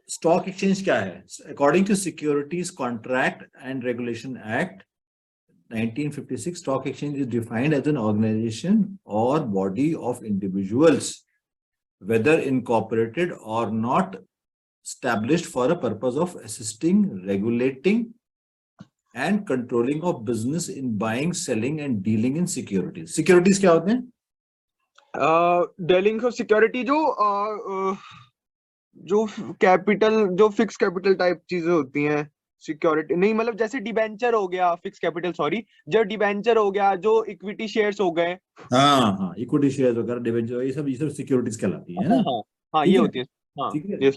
Stock exchange क्या है? According to securities contract and regulation act 1956, stock exchange is defined as an organization or body of individuals, whether incorporated or not, established for a purpose of assisting, regulating, and controlling of business in buying, selling, and dealing in securities. Securities क्या होते हैं? Dealing of security जो capital, जो fix capital type चीजें होती हैं। Security नहीं, मतलब जैसे डिबेंचर हो गया, फिक्स कैपिटल, सॉरी, जो डिबेंचर हो गया, जो इक्विटी शेयर्स हो गए। हाँ, इक्विटी शेयर्स वगैरह, डिबेंचर, ये सब सिक्योरिटीज कहलाती है ना। हाँ, ये होती है। हाँ, ठीक है।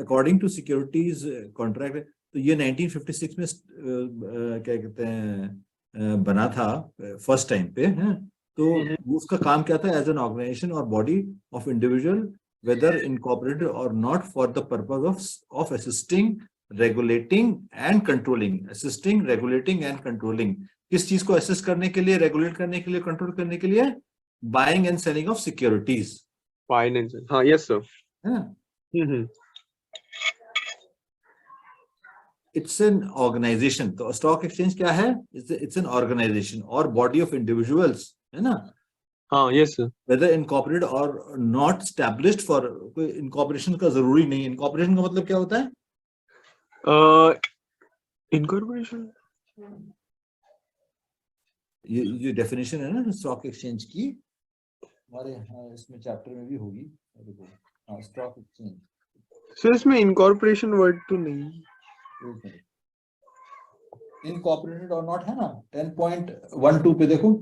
अकॉर्डिंग टू सिक्योरिटीज कॉन्ट्रैक्ट, तो ये 1956 में क्या कहते हैं बना था फर्स्ट टाइम पे, है। तो उसका काम क्या था? एज एन ऑर्गेनाइजेशन और body of individual, whether incorporated और not, for the purpose of assisting, regulating and controlling. Assisting, regulating and controlling, किस चीज को असिस्ट करने के लिए, रेगुलेट करने के लिए, कंट्रोल करने के लिए? Buying and selling of securities, finance. हाँ, यस सर, है ना। It's an organisation. तो स्टॉक एक्सचेंज क्या है? इट्स एन ऑर्गेनाइजेशन और बॉडी ऑफ इंडिविजुअल्स, है ना। हाँ, यस सर। वेदर इनकॉर्पोरेटेड और नॉट एस्टैब्लिश्ड फॉर, कोई इनकॉर्पोरेशन का जरूरी नहीं। इनकॉर्पोरेशन का मतलब क्या होता है? इनकॉर्पोरेशन, ये डेफिनेशन है ना स्टॉक एक्सचेंज की, हमारे इसमें चैप्टर में भी होगी। स्टॉक एक्सचेंज सर इसमें इनकॉर्पोरेशन वर्ड तो नहीं। इनकॉर्पोरेटेड और नॉट है ना, 10.12 पे देखो।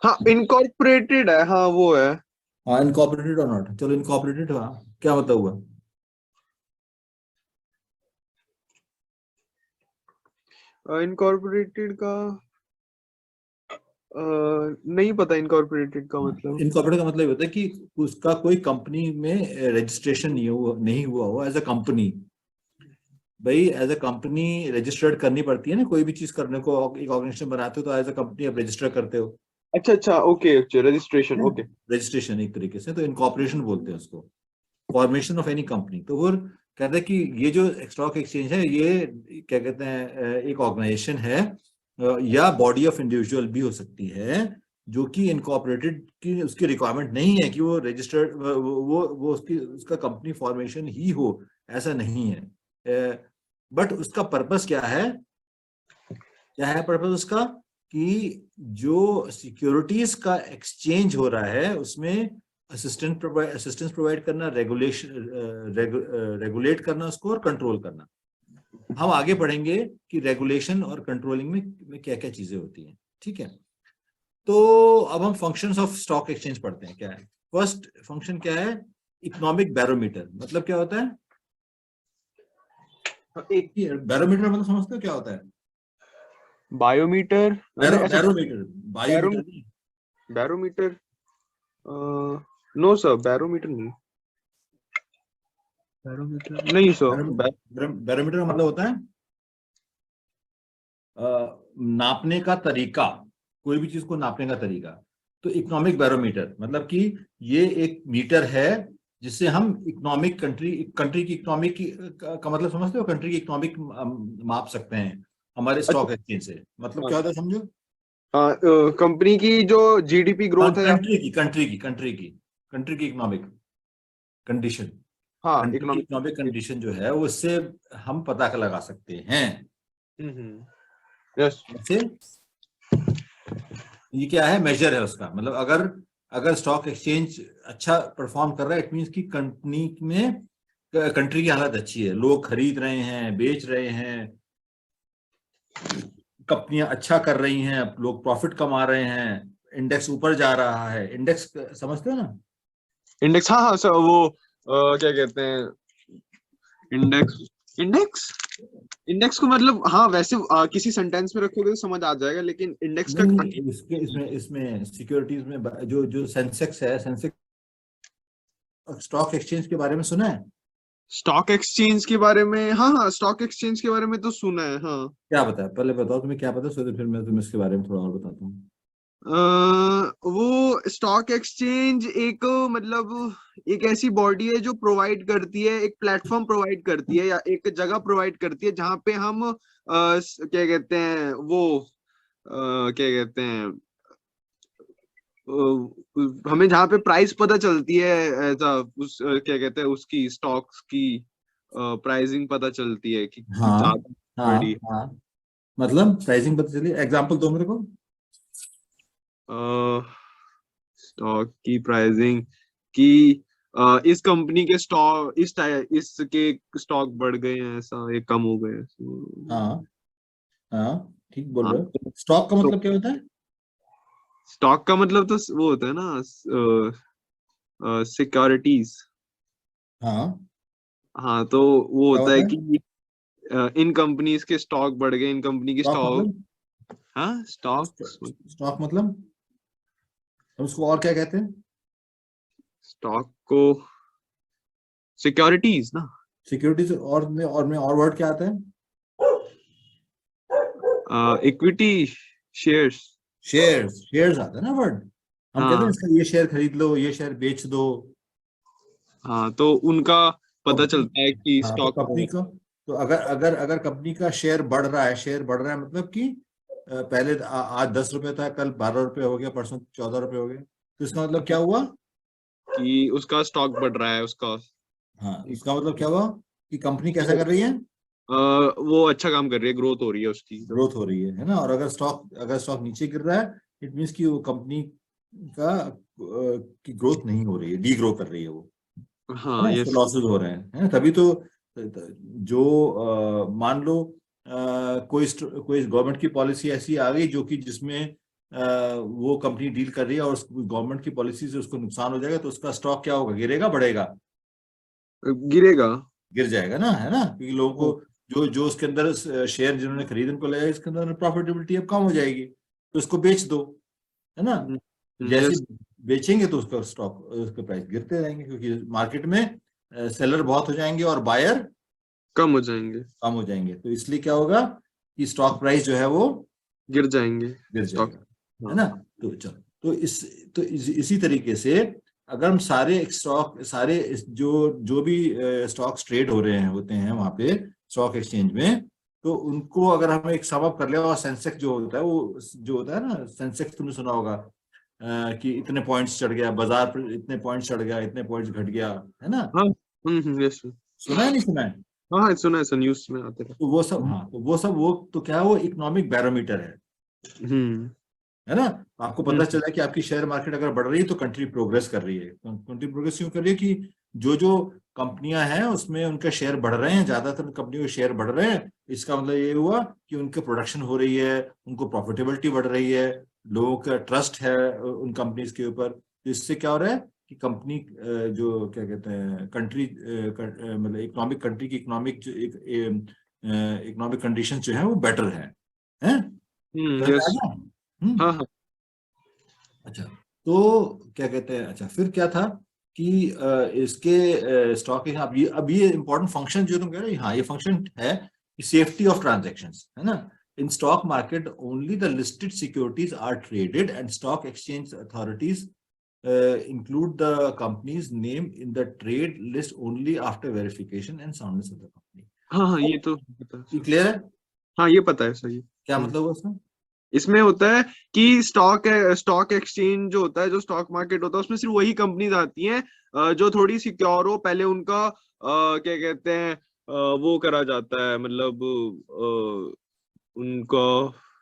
हाँ, इनकॉर्पोरेटेड है, हाँ वो है। हाँ, इनकॉर्पोरेटेड और नॉट, चलो इनकॉर्पोरेटेड, हाँ क्या मतलब हुआ? इनकॉर्पोरेटेड का नहीं पता। इनकॉर्पोरेटेड का मतलब, इनकॉर्पोरेटेड का मतलब होता है कि उसका कोई कंपनी में रजिस्ट्रेशन नहीं हुआ हो एज अ कंपनी। भाई एज अ कंपनी रजिस्टर्ड करनी पड़ती है ना, कोई भी चीज करने को। एक ऑर्गेनाइजेशन बनाते हो तो एज अ कंपनी आप रजिस्टर करते हो। अच्छा, ओके, रजिस्ट्रेशन, ओके। रजिस्ट्रेशन एक तरीके से, तो इनकॉर्पोरेशन बोलते हैं उसको, फॉर्मेशन ऑफ एनी कंपनी। तो वो कहते हैं कि ये जो स्टॉक एक्सचेंज है, ये क्या कहते हैं, एक ऑर्गेनाइजेशन है या बॉडी ऑफ इंडिविजुअल भी हो सकती है, जो कि इनकॉर्पोरेटेड की उसकी रिक्वायरमेंट नहीं है कि वो रजिस्टर्ड, वो उसका कंपनी फॉर्मेशन ही हो, ऐसा नहीं है। बट उसका पर्पस क्या है? पर्पस उसका कि जो सिक्योरिटीज का एक्सचेंज हो रहा है उसमें असिस्टेंस प्रोवाइड करना, रेगुलेट करना उसको, और कंट्रोल करना। हम आगे पढ़ेंगे कि रेगुलेशन और कंट्रोलिंग में क्या क्या चीजें होती हैं। ठीक है, तो अब हम फंक्शंस ऑफ स्टॉक एक्सचेंज पढ़ते हैं। क्या है फर्स्ट फंक्शन? क्या है? Economic barometer. मतलब क्या होता है? बैरोमीटर मतलब समझते हो क्या होता है? Biometer, barometer, barometer, no sir, barometer नहीं। बैरोमीटर नहीं सर। बैरोमीटर का मतलब होता है नापने का तरीका, कोई भी चीज को नापने का तरीका। तो इकोनॉमिक बैरोमीटर मतलब कि ये एक मीटर है जिससे हम इकोनॉमिक कंट्री की इकोनॉमिक का मतलब समझते हो? कंट्री की इकोनॉमिक माप सकते हैं हमारे स्टॉक एक्सचेंज से। मतलब क्या होता है समझो? हाँ, कंपनी की जो जीडीपी ग्रोथ है, कंट्री की इकोनॉमिक कंडीशन, हाँ, कंट्री की इकोनॉमिक कंडीशन जो है उससे हम पता लगा सकते हैं। यस। ये क्या है? मेजर है उसका। मतलब अगर स्टॉक एक्सचेंज अच्छा परफॉर्म कर रहा है, इट मींस कि कंपनी में, कंट्री की हालत अच्छी है, लोग खरीद रहे हैं, बेच रहे हैं, कंपनियां अच्छा कर रही हैं, लोग प्रॉफिट कमा रहे हैं, इंडेक्स ऊपर जा रहा है। इंडेक्स समझते हो ना? इंडेक्स, हाँ सर, वो क्या कहते हैं, इंडेक्स इंडेक्स को मतलब, हाँ वैसे किसी सेंटेंस में रखोगे तो समझ आ जाएगा, लेकिन इंडेक्स का इसमें सिक्योरिटीज में जो सेंसेक्स है, स्टॉक एक्सचेंज के बारे में सुना है? स्टॉक एक्सचेंज के बारे में, हाँ, स्टॉक एक्सचेंज के बारे में तो सुना है, हाँ। क्या पता है? पहले बताओ तुम्हें क्या पता है, फिर मैं तुम्हें इसके बारे में थोड़ा और बताता हूँ। वो स्टॉक एक्सचेंज एक मतलब एक ऐसी बॉडी है जो प्रोवाइड करती है, एक प्लेटफॉर्म प्रोवाइड करती है या एक जगह प्रोवाइड करती है जहां पे हम क्या कहते हैं वो क्या कहते हैं हमें जहाँ पे प्राइस पता चलती है, ऐसा उस क्या कहते हैं उसकी स्टॉक्स की प्राइसिंग पता चलती है कि हाँ ज्यादा हाँ बड़ी हाँ, मतलब प्राइसिंग पता चली, एग्जांपल दो मेरे को। स्टॉक की प्राइसिंग कि इस कंपनी के स्टॉक इसके स्टॉक बढ़ गए हैं, ऐसा ये कम हो गए हैं। हाँ हाँ, ठीक बोल हाँ रहे हो। स्टॉक का तो मतलब क्या होता है? स्टॉक का मतलब तो वो होता है ना, सिक्योरिटीज। हाँ, हाँ तो वो क्या होता है होता है? कि इन कंपनीज के स्टॉक बढ़ गए, इन कंपनी की स्टॉक स्टॉक। मतलब, हाँ स्टॉक्स, स्टॉक मतलब हम उसको और क्या कहते हैं? स्टॉक को सिक्योरिटीज ना। सिक्योरिटीज, और वर्ड क्या आता है? Equity, shares. शेयर्स, शेयर्स आता है ना वर्ड। हम कहते हैं हाँ इसका ये शेयर खरीद लो, ये शेयर बेच दो। हाँ तो उनका पता कंपनी, चलता है कि हाँ तो स्टॉक कंपनी को, तो अगर अगर अगर कंपनी का शेयर बढ़ रहा है, शेयर बढ़ रहा है मतलब कि पहले आज 10 रुपए था, कल 12 रुपए हो गया, परसों 14 रुपए हो गए, तो इसका मतलब क्या हुआ? कि उसका स्टॉक बढ़ रहा है उसका। हाँ, इसका मतलब क्या हुआ कि कंपनी कैसा कर रही है? वो अच्छा काम कर रही है, ग्रोथ हो रही है उसकी। ग्रोथ हो रही है ना। और अगर स्टॉक नीचे गिर रहा है, इट मीन्स कि वो कंपनी का की ग्रोथ नहीं हो रही है, डी ग्रो कर रही है वो, है हाँ ना, उसको यस। लॉसेस हो रहे हैं, है ना। तभी तो जो मान लो कोई गवर्नमेंट की पॉलिसी ऐसी आ गई जो कि जिसमें वो कंपनी डील कर रही है और उस गवर्नमेंट की पॉलिसी से उसको नुकसान हो जाएगा, तो उसका स्टॉक क्या होगा? गिरेगा, बढ़ेगा? गिरेगा। गिर जाएगा ना, है ना, क्योंकि लोगों हाँ, को जो जो उसके अंदर शेयर जिन्होंने खरीदे उनको लगेगा इसके अंदर प्रॉफिटेबिलिटी अब कम हो जाएगी, तो इसको बेच दो, है ना। जैसे यस। बेचेंगे तो उसका स्टॉक, उसके प्राइस गिरते रहेंगे, क्योंकि मार्केट में सेलर बहुत हो जाएंगे और बायर कम हो जाएंगे। कम हो जाएंगे, तो इसलिए क्या होगा कि स्टॉक प्राइस जो है वो गिर जाएंगे गिर स्टॉक। जाएगा, है हाँ। ना। तो चलो, इसी तरीके से अगर हम सारे स्टॉक, जो जो भी स्टॉक्स ट्रेड हो रहे हैं होते हैं वहां पे स्टॉक एक्सचेंज में, तो उनको अगर हम एक सम अप कर ले, और सेंसेक्स जो होता है वो, जो होता है ना सेंसेक्स, तुमने सुना होगा कि इतने पॉइंट्स चढ़ गया बाजार पर, इतने पॉइंट्स चढ़ गया, इतने पॉइंट्स घट गया, है ना। हाँ यस। सुना है, नहीं सुना है? हाँ सुना है, न्यूज में आते तो वो सब, हाँ, तो वो सब, वो तो क्या है, वो इकोनॉमिक बैरोमीटर है रहे। हम्म। है ना। आपको पता हम्म। चला कि आपकी शेयर मार्केट अगर बढ़ रही है तो कंट्री प्रोग्रेस कर रही है। कंट्री प्रोग्रेस क्यों कर रही है? कि जो जो कंपनियां हैं उसमें उनके शेयर बढ़ रहे हैं, ज्यादातर कंपनियों के शेयर बढ़ रहे हैं, इसका मतलब ये हुआ कि उनके प्रोडक्शन हो रही है, उनको प्रॉफिटेबिलिटी बढ़ रही है, लोगों का ट्रस्ट है उन कंपनीज के ऊपर। तो इससे क्या हो रहा है कि कंपनी, जो क्या कहते हैं, कंट्री, मतलब इकोनॉमिक, कंट्री की इकोनॉमिक जो इकोनॉमिक कंडीशन जो है वो बेटर है। समझ में आ यस। गया? हाँ हाँ। अच्छा, तो क्या कहते हैं, अच्छा फिर क्या था कि इसके स्टॉक के, अब ये इंपॉर्टेंट फंक्शन जो तुम कह रहे हो, हाँ ये फंक्शन है कि सेफ्टी ऑफ ट्रांजैक्शंस, है ना। In stock market only the listed securities are traded and stock exchange authorities include the company's name in the trade list only after verification and soundness of the company. हाँ हाँ ये तो पता है। ये clear है? हाँ ये पता है सही। क्या मतलब हुआ उसमें? इसमें होता है कि स्टॉक एक्सचेंज जो होता है, जो स्टॉक मार्केट होता है, उसमें सिर्फ वही कंपनीज आती हैं जो थोड़ी सिक्योर हो। पहले उनका क्या कहते हैं वो करा जाता है, मतलब उनका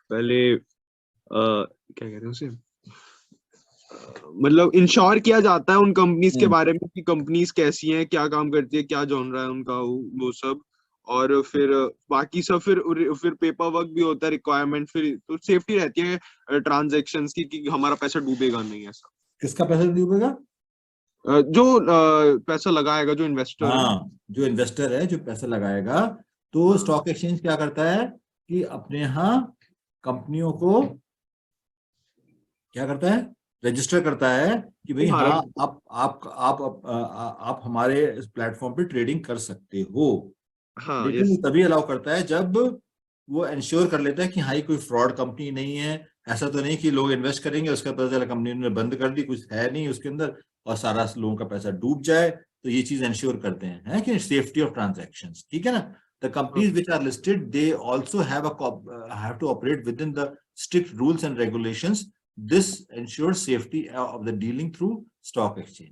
पहले क्या कहते हैं उसे, मतलब इंश्योर किया जाता है उन कंपनीज के हम्म बारे में कि कंपनीज कैसी हैं, क्या काम करती है, क्या जॉनरा है उनका, वो सब। और फिर बाकी सब, फिर पेपर वर्क भी होता है, रिक्वायरमेंट, फिर तो सेफ्टी रहती है ट्रांजेक्शन्स की कि हमारा पैसा डूबेगा नहीं ऐसा। किसका पैसा डूबेगा? जो पैसा लगाएगा, जो इन्वेस्टर है। हाँ, जो इन्वेस्टर है, जो पैसा लगाएगा, तो हाँ स्टॉक एक्सचेंज क्या करता है कि अपने यहाँ कंपनियों को क्या करता है, रजिस्टर करता है कि भाई तुम्हारा। हाँ, आप हमारे इस प्लेटफॉर्म पे ट्रेडिंग कर सकते हो। हाँ लेकिन वो यस। तभी अलाउ करता है जब वो इंश्योर कर लेता है कि हाँ, ये कोई फ्रॉड कंपनी नहीं है, ऐसा तो नहीं कि लोग इन्वेस्ट करेंगे उसका पता चला कंपनी ने बंद कर दी, कुछ है नहीं उसके अंदर और सारा लोगों का पैसा डूब जाए। तो ये चीज इंश्योर करते हैं, है कि सेफ्टी ऑफ ट्रांजैक्शंस, ठीक है ना। The companies which are listed they also have to operate within the strict rules and regulations. This ensure safety of the dealing through stock exchange.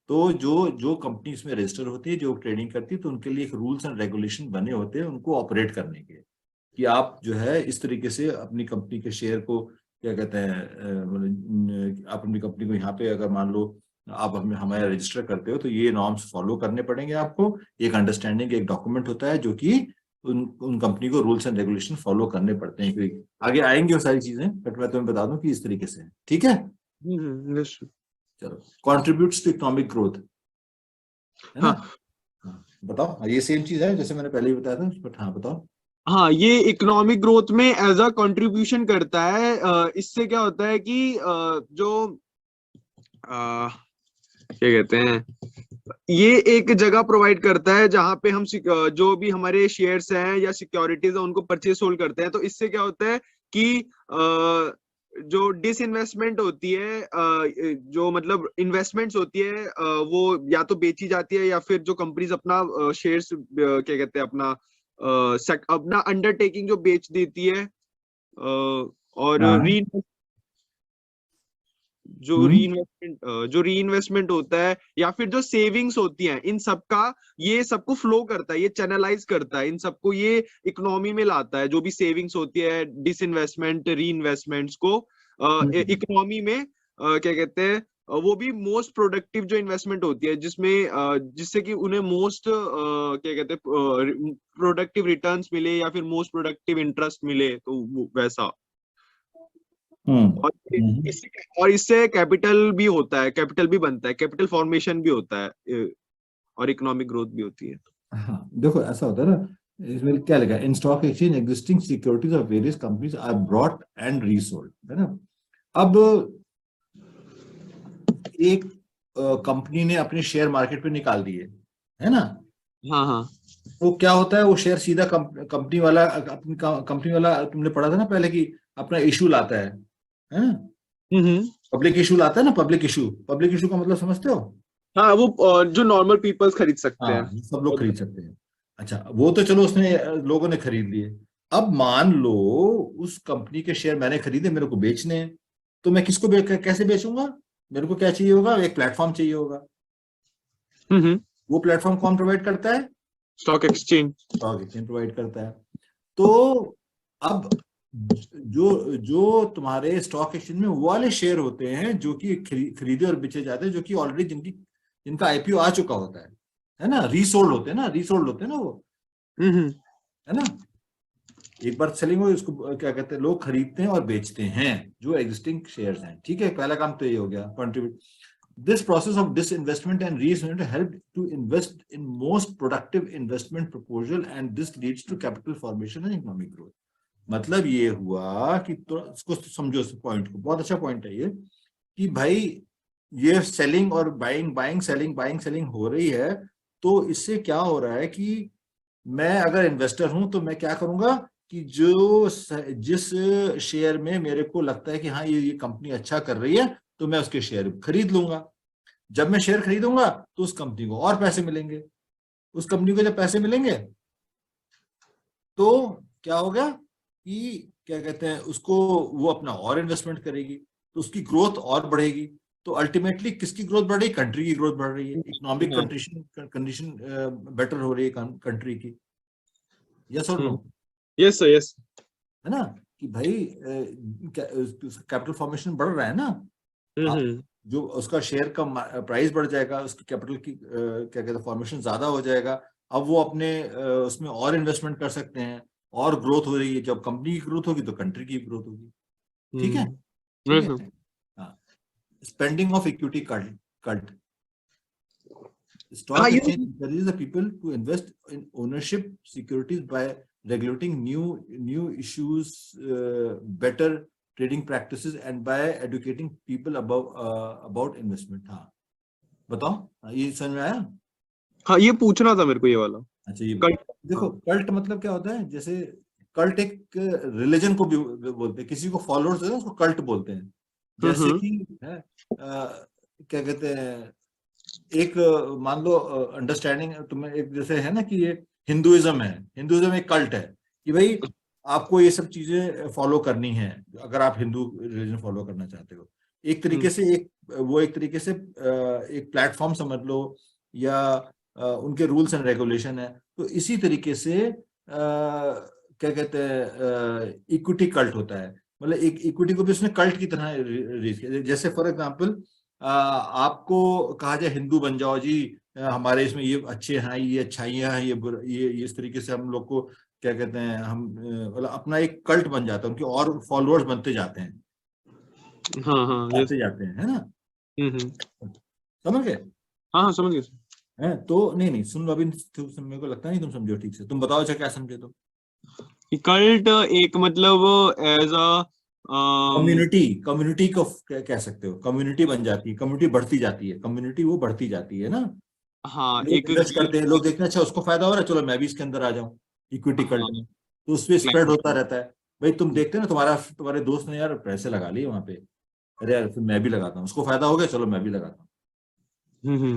तो जो जो कंपनी इसमें रजिस्टर होती है, जो ट्रेडिंग करती है, तो उनके लिए एक रूल्स एंड रेगुलेशन बने होते हैं उनको ऑपरेट करने के, कि आप जो है इस तरीके से अपनी कंपनी के शेयर को क्या कहते हैं, आप अपनी कंपनी को यहाँ पे अगर मान लो आप हमारे रजिस्टर करते हो तो ये नॉर्म्स फॉलो करने पड़ेंगे आपको। एक अंडरस्टैंडिंग एक डॉक्यूमेंट होता है जो कि उन कंपनी को रूल्स एंड रेगुलेशन फॉलो करने पड़ते हैं। क्योंकि आगे आएंगे वो सारी चीजें, बट मैं तुम्हें बता दूं कि इस तरीके से है, ठीक है। चलो, कॉन्ट्रीब्यूट्स टू इकोनॉमिक ग्रोथ, है ना। हाँ, बताओ, ये सेम चीज है जैसे मैंने पहले ही बताया था, बट हाँ बताओ। हाँ, ये इकोनॉमिक ग्रोथ में एज अ कंट्रीब्यूशन करता है। इससे क्या होता है कि जो क्या कहते हैं, ये एक जगह प्रोवाइड करता है जहां पे हम जो भी हमारे शेयर्स हैं या सिक्योरिटीज है उनको परचेस होल्ड करते हैं। तो इससे क्या होता है कि जो डिसइन्वेस्टमेंट होती है, जो मतलब इन्वेस्टमेंट्स होती है, वो या तो बेची जाती है या फिर जो कंपनीज अपना शेयर्स क्या कहते हैं अपना अपना अंडरटेकिंग जो बेच देती है, और जो रीइन्वेस्टमेंट होता है या फिर जो सेविंग्स होती हैं, इन सबका ये सबको फ्लो करता है, ये चैनलाइज करता है, इन सबको ये इकोनॉमी में लाता है। जो भी सेविंग्स होती है, डिसइन्वेस्टमेंट, रीइन्वेस्टमेंट्स को इकोनॉमी में क्या कहते हैं, वो भी मोस्ट प्रोडक्टिव जो इन्वेस्टमेंट होती है, जिसमें जिससे कि उन्हें मोस्ट क्या कहते हैं प्रोडक्टिव रिटर्न्स मिले या फिर मोस्ट प्रोडक्टिव इंटरेस्ट मिले, तो वैसा। और इससे कैपिटल भी होता है, कैपिटल भी बनता है, कैपिटल फॉर्मेशन भी होता है, और इकोनॉमिक ग्रोथ भी होती है। हाँ देखो, ऐसा होता है ना, इसमें क्या लिखा है, in stock exchange existing securities of various companies are bought and resold, है ना। अब एक कंपनी ने अपने शेयर मार्केट पे निकाल दिए, है ना। हाँ हाँ। तो क्या होता है, वो शेयर सीधा कंपनी वाला, अपनी कंपनी वाला, तुमने पढ़ा था ना पहले कि अपना इशू लाता है ना। पब्लिक इशू लाता है ना, पब्लिक इशू का मतलब समझते हो। हाँ, वो जो नॉर्मल पीपल्स खरीद सकते हैं। हाँ, सब लोग खरीद सकते हैं। अच्छा, वो तो चलो उसने लोगों ने खरीद लिए। अब मान लो उस कंपनी के शेयर मैंने खरीदे, मेरे को बेचने हैं, तो मैं किसको कैसे बेचूंगा। मेरे को क्या चाहिए होगा, एक प्लेटफॉर्म चाहिए होगा। वो प्लेटफॉर्म कौन प्रोवाइड करता है, स्टॉक एक्सचेंज प्रोवाइड करता है। तो अब जो जो तुम्हारे स्टॉक एक्सचेंज में वो वाले शेयर होते हैं जो कि खरीदे और बेचे जाते हैं, जो कि ऑलरेडी जिनका आईपीओ आ चुका होता है ना, रीसोल्ड होते हैं ना वो, है ना। एक बार सेलिंग हुई उसको क्या कहते हैं, लोग खरीदते हैं और बेचते हैं जो एग्जिस्टिंग शेयर्स हैं, ठीक है। पहला काम तो ये हो गया, contribute. This process of disinvestment and reinvestment helped to invest in most productive investment proposal, and this leads to capital formation and economic growth. मतलब ये हुआ कि तो इसको समझो, इस पॉइंट को, बहुत अच्छा पॉइंट है ये, कि भाई ये सेलिंग और बाइंग सेलिंग हो रही है। तो इससे क्या हो रहा है कि मैं अगर इन्वेस्टर हूं तो मैं क्या करूंगा कि जिस शेयर में मेरे को लगता है कि हाँ ये कंपनी अच्छा कर रही है, तो मैं उसके शेयर खरीद लूंगा। जब मैं शेयर खरीदूंगा तो उस कंपनी को और पैसे मिलेंगे। उस कंपनी को जब पैसे मिलेंगे तो क्या होगा कि क्या कहते हैं उसको, वो अपना और इन्वेस्टमेंट करेगी, तो उसकी ग्रोथ और बढ़ेगी। तो अल्टीमेटली किसकी ग्रोथ बढ़ रही है, कंट्री की ग्रोथ बढ़ रही है, इकोनॉमिक कंडीशन बेटर हो रही है कंट्री की। यस और नो। Yes sir, yes. है ना, कि भाई कैपिटल फॉर्मेशन बढ़ रहा है ना। जो उसका शेयर का प्राइस बढ़ जाएगा, उसकी कैपिटल की क्या कहते हैं फॉर्मेशन ज्यादा हो जाएगा। अब वो अपने उसमें और इन्वेस्टमेंट कर सकते हैं, और ग्रोथ हो रही है। जब कंपनी की ग्रोथ होगी तो कंट्री की ग्रोथ होगी, ठीक है। ठीक है। हाँ, spending of equity cult. Stock exchange encourages the people to invest in ownership securities by regulating new issues, better trading practices, and by educating people about investment. हाँ बताओ, ये समझ में आया। हाँ, ये पूछना था मेरे को ये वाला। अच्छा, ये देखो, कल्ट मतलब क्या होता है। जैसे कल्ट एक रिलीजन को भी बोलते हैं, किसी को फॉलोअर्स है उसको कल्ट बोलते हैं। जैसे कि है क्या कहते हैं, एक मान लो अंडरस्टैंडिंग तुम्हें एक जैसे है ना कि ये हिंदुइज्म है, हिंदुइज्म एक कल्ट है कि भाई आपको ये सब चीजें फॉलो करनी है अगर आप हिंदू रिलीजन फॉलो करना चाहते हो। एक तरीके से एक तरीके से एक प्लेटफॉर्म समझ लो, या उनके रूल्स एंड रेगुलेशन है। तो इसी तरीके से क्या कहते हैं इक्विटी कल्ट होता है, मतलब एक इक्विटी को भी उसने कल्ट की तरह रीच किया। जैसे फॉर एग्जांपल आपको कहा जाए हिंदू बन जाओ जी, हमारे इसमें ये अच्छे हैं, ये अच्छाइयाँ हैं, ये इस तरीके से हम लोग को क्या कहते हैं, हम मतलब अपना एक कल्ट बन जाता है, उनके और फॉलोअर्स बनते जाते हैं, बनते जाते हैं, है ना। समझ गए? हाँ समझ गए। है तो नहीं सुन लो अभी, मेरे को लगता नहीं तुम समझो ठीक से, तुम बताओ अच्छा क्या समझे तो। कल्ट एक मतलब एज अ कम्युनिटी को कह सकते हो, कम्युनिटी बन जाती है, कम्युनिटी बढ़ती जाती है, कम्युनिटी वो बढ़ती जाती है ना। हाँ लोग एक इन्वेस्ट करते हैं, लोग देखते हैं अच्छा उसको फायदा हो रहा है, चलो मैं भी इसके अंदर आ जाऊं, इक्विटी कल्ट में। तो उसपे स्प्रेड होता रहता है। भाई तुम देखते हो ना, तुम्हारे दोस्त ने यार पैसे लगा लिए वहां पे, अरे यार फिर मैं भी लगाता हूँ, उसको फायदा हो गया, चलो मैं भी लगाता हूँ।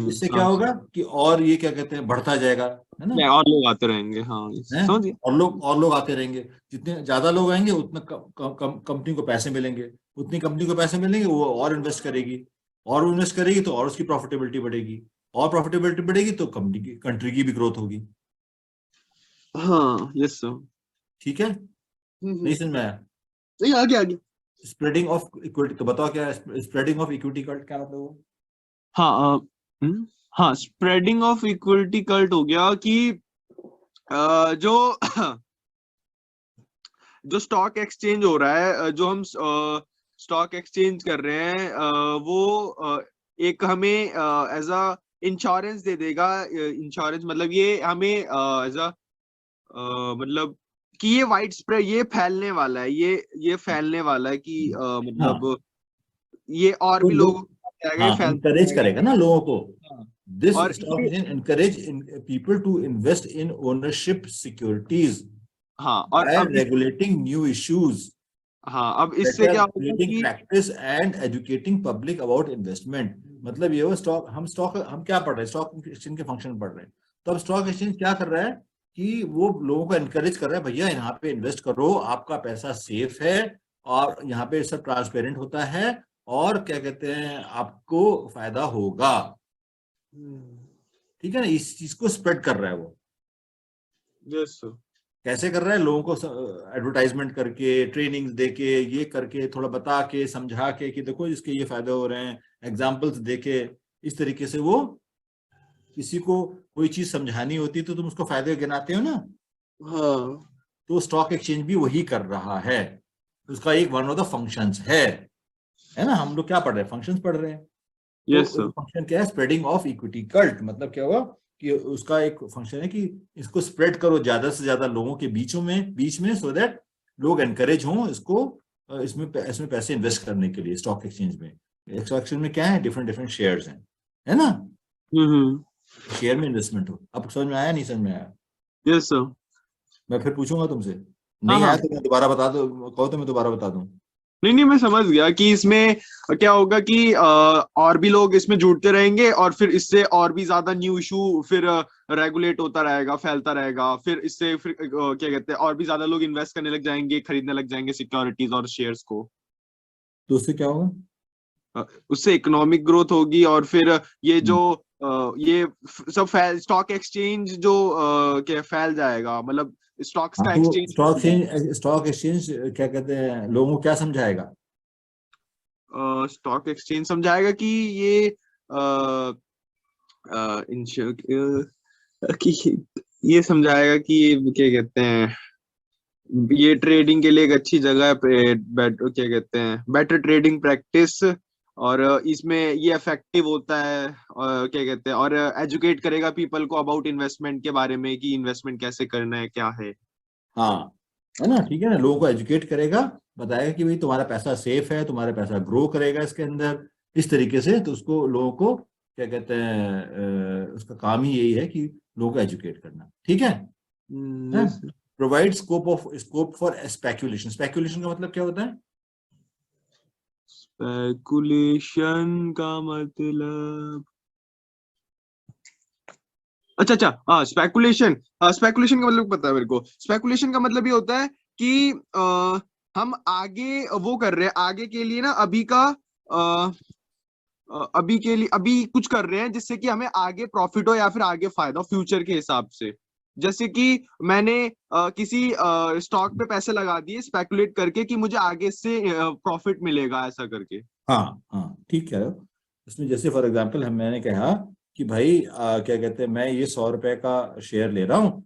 इससे क्या होगा कि और ये क्या कहते हैं बढ़ता जाएगा, है ना। और लोग आते रहेंगे। हाँ हैं समझ गए। और लोग आते रहेंगे, जितने ज्यादा लोग आएंगे उतना कंपनी को पैसे मिलेंगे, उतनी कंपनी को पैसे मिलेंगे, वो और इन्वेस्ट करेगी, और इन्वेस्ट करेगी तो और उसकी प्रॉफिटेबिलिटी बढ़ेगी, और प्रॉफिटेबिलिटी बढ़ेगी तो कंट्री की भी ग्रोथ होगी। हाँ यस सर। ठीक है, नहीं समझ में आया? नहीं आगे आगे। स्प्रेडिंग ऑफ इक्विटी तो बताओ क्या है, स्प्रेडिंग ऑफ इक्विटी का क्या मतलब वो? हाँ हाँ स्प्रेडिंग ऑफ इक्विटी कल्ट हो गया कि जो जो स्टॉक एक्सचेंज हो रहा है, जो हम स्टॉक एक्सचेंज कर रहे हैं, वो एक हमें एज अ इंश्योरेंस दे देगा। इंश्योरेंस मतलब ये हमें एज अ मतलब कि ये वाइड स्प्रेड, ये फैलने वाला है, ये फैलने वाला है कि हाँ मतलब ये और तो भी लोगों लोग, को जाएगा, ये हाँ फैलता इनकरेज जाएगा। करेगा ना लोगों को। हाँ, दिस और स्टॉक ये exchange encourage people to invest in ownership securities हाँ और by अब इस regulating new issues, हाँ अब इससे better क्या होगा creating कि practice and educating public about investment। मतलब ये वो स्टॉक हम क्या पढ़ रहे हैं, स्टॉक एक्सचेंज के फंक्शन पढ़ रहे हैं। तो अब स्टॉक एक्सचेंज क्या कर रहा है कि वो लोगों को एनकरेज कर रहा है, भैया यहाँ पे इन्वेस्ट करो, आपका पैसा सेफ है, और यहाँ पे सब ट्रांसपेरेंट होता है, और क्या कहते हैं आपको फायदा होगा। ठीक है ना, इस चीज को स्प्रेड कर रहा है वो। यस कैसे कर रहा है, लोगों को एडवर्टाइजमेंट करके, ट्रेनिंग्स देके, ये करके, थोड़ा बता के, समझा के कि देखो इसके ये फायदे हो रहे हैं, एग्जाम्पल्स देके, इस तरीके से वो, किसी को कोई चीज समझानी होती है तो तुम उसको फायदे गिनाते हो ना। हाँ तो स्टॉक एक्सचेंज भी वही कर रहा है, उसका एक वन ऑफ द फंक्शंस है ना। हम लोग क्या पढ़ रहे हैं, फंक्शंस पढ़ रहे हैं। यस तो फंक्शन क्या है, स्प्रेडिंग ऑफ इक्विटी कल्ट, मतलब क्या हुआ कि उसका एक फंक्शन है कि इसको स्प्रेड करो ज्यादा से ज्यादा लोगों के बीच में सो दैट लोग एनकरेज हों इसको, इसमें पैसे इन्वेस्ट करने के लिए। स्टॉक एक्सचेंज में क्या है, डिफरेंट डिफरेंट शेयर्स हैं, है ना। हम्म शेयर में इन्वेस्टमेंट हो। अब समझ में आया नहीं समझ में आया? Yes sir. मैं फिर पूछूंगा तुमसे, हाँ नहीं आया हाँ तो मैं दोबारा बता दो, कहो तो मैं दोबारा बता दूं। नहीं नहीं मैं समझ गया कि इसमें क्या होगा कि और भी लोग इसमें जुड़ते रहेंगे और फिर इससे और भी ज्यादा न्यू इशू फिर रेगुलेट होता रहेगा, फैलता रहेगा, फिर इससे फिर क्या कहते हैं और भी ज्यादा लोग इन्वेस्ट करने लग जाएंगे, खरीदने लग जाएंगे सिक्योरिटीज और शेयर्स को। तो उससे क्या होगा? उससे इकोनॉमिक ग्रोथ होगी और फिर ये जो हम्म। ये सब स्टॉक एक्सचेंज जो क्या फैल जाएगा, मतलब स्टॉक्स हाँ का तो एक्सचेंज हो जाएगा। स्टॉक एक्सचेंज क्या कहते हैं, लोगों को क्या समझाएगा? स्टॉक एक्सचेंज समझाएगा कि ये कि ये समझाएगा कि ये क्या कहते हैं, ये ट्रेडिंग के लिए एक अच्छी जगह है क्या कहते हैं बेटर ट्रेडिंग प्रैक्टिस, और इसमें ये इफेक्टिव होता है, और क्या कहते हैं और एजुकेट करेगा पीपल को अबाउट इन्वेस्टमेंट के बारे में कि इन्वेस्टमेंट कैसे करना है, क्या है। हाँ, है ना, ठीक है ना, लोगों को एजुकेट करेगा, बताएगा कि भाई तुम्हारा पैसा सेफ है, तुम्हारा पैसा ग्रो करेगा इसके अंदर, इस तरीके से। तो उसको लोगों को क्या कहते हैं उसका काम ही यही है कि लोगों को एजुकेट करना। ठीक है। Yes provide scope for speculation. Speculation का मतलब क्या होता है? स्पेकुलेशन का मतलब, अच्छा, हाँ, स्पेकुलेशन का मतलब पता है मेरे को। स्पेकुलेशन का मतलब ये होता है कि हम आगे वो कर रहे हैं, आगे के लिए ना, अभी के लिए अभी कुछ कर रहे हैं जिससे कि हमें आगे प्रॉफिट हो या फिर आगे फायदा हो फ्यूचर के हिसाब से। जैसे कि मैंने किसी स्टॉक पे पैसे लगा दिए स्पेकुलेट करके कि मुझे आगे से प्रॉफिट मिलेगा, ऐसा करके। हाँ हाँ, ठीक कह रहे हो। इसमें जैसे फॉर एग्जांपल मैंने कहा कि भाई क्या कहते हैं, मैं ये 100 रुपए का शेयर ले रहा हूँ,